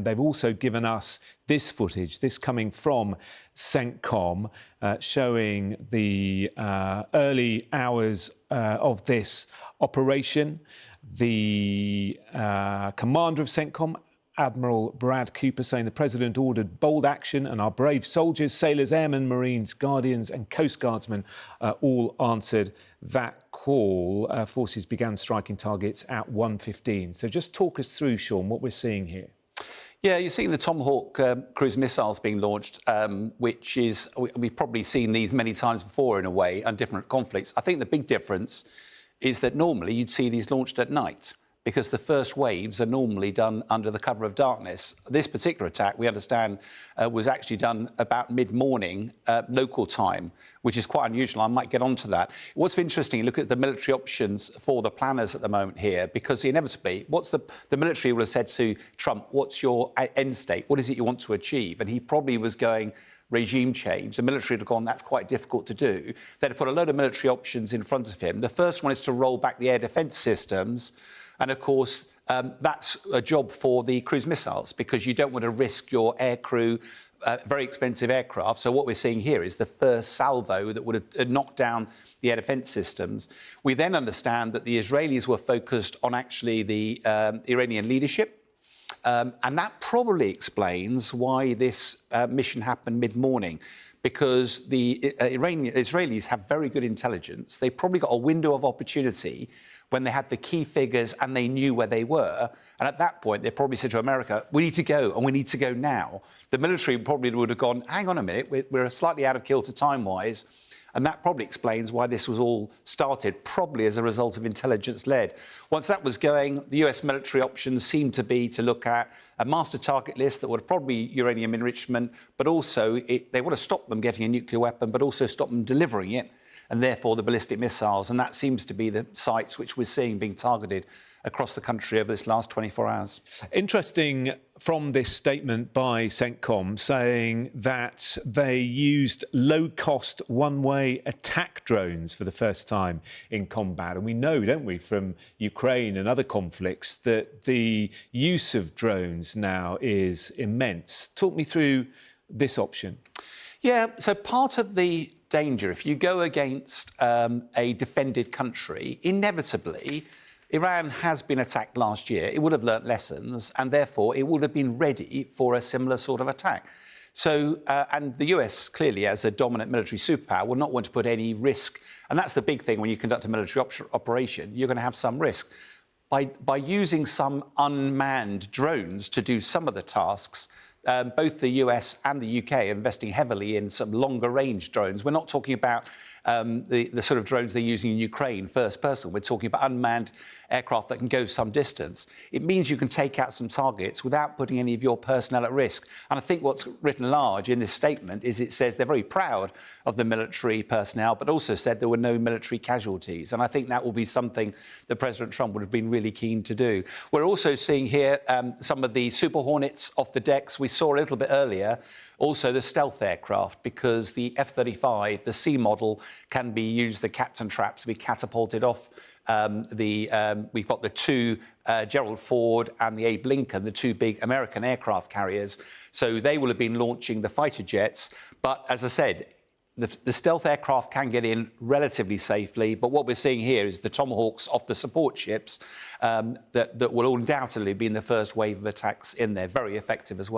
They've also given us this footage, this coming from CENTCOM, showing the early hours of this operation. The commander of CENTCOM, Admiral Brad Cooper, saying the President ordered bold action and our brave soldiers, sailors, airmen, Marines, Guardians and Coast Guardsmen all answered that call. Forces began striking targets at 1:15. So just talk us through, Sean, what we're seeing here. Yeah, you're seeing the Tomahawk cruise missiles being launched, which is, we've probably seen these many times before in a way, on different conflicts. I think the big difference is that normally you'd see these launched at night, because the first waves are normally done under the cover of darkness. This particular attack, we understand, was actually done about mid-morning local time, which is quite unusual. I might get onto that. What's interesting, look at the military options for the planners at the moment here, because inevitably, what's the military will have said to Trump, what's your end state? What is it you want to achieve? And he probably was going regime change. The military had gone, that's quite difficult to do. They'd put a load of military options in front of him. The first one is to roll back the air defence systems. And of course, that's a job for the cruise missiles, because you don't want to risk your air crew, very expensive aircraft. So what we're seeing here is the first salvo that would have knocked down the air defence systems. We then understand that the Israelis were focused on actually the Iranian leadership. And that probably explains why this mission happened mid-morning, because the Israelis have very good intelligence. They probably got a window of opportunity when they had the key figures and they knew where they were. And at that point, they probably said to America, we need to go, and we need to go now. The military probably would have gone, hang on a minute, we're slightly out of kilter time-wise. And that probably explains why this was all started, probably as a result of intelligence-led. Once that was going, the US military options seemed to be to look at a master target list that would probably uranium enrichment, but also they want to stop them getting a nuclear weapon, but also stop them delivering it, and therefore the ballistic missiles. And that seems to be the sites which we're seeing being targeted across the country over this last 24 hours. Interesting from this statement by CENTCOM saying that they used low-cost one-way attack drones for the first time in combat. And we know, don't we, from Ukraine and other conflicts, that the use of drones now is immense. Talk me through this option. Yeah, so part of the danger, if you go against a defended country, inevitably, Iran has been attacked last year. It would have learnt lessons, and therefore it would have been ready for a similar sort of attack. So, and the US, clearly, as a dominant military superpower, will not want to put any risk. And that's the big thing when you conduct a military operation. You're going to have some risk. By using some unmanned drones to do some of the tasks, both the US and the UK are investing heavily in some longer-range drones. We're not talking about the sort of drones they're using in Ukraine, first person. We're talking about unmanned aircraft that can go some distance. It means you can take out some targets without putting any of your personnel at risk. And I think what's written large in this statement is it says they're very proud of the military personnel, but also said there were no military casualties. And I think that will be something that President Trump would have been really keen to do. We're also seeing here some of the Super Hornets off the decks. We saw a little bit earlier also the stealth aircraft, because the F-35, the C model, can be used, the cats and traps, to be catapulted off. We've got the two Gerald Ford and the Abe Lincoln, the two big American aircraft carriers. So they will have been launching the fighter jets. But as I said, the stealth aircraft can get in relatively safely. But what we're seeing here is the Tomahawks off the support ships that will undoubtedly be in the first wave of attacks in there. Very effective as well.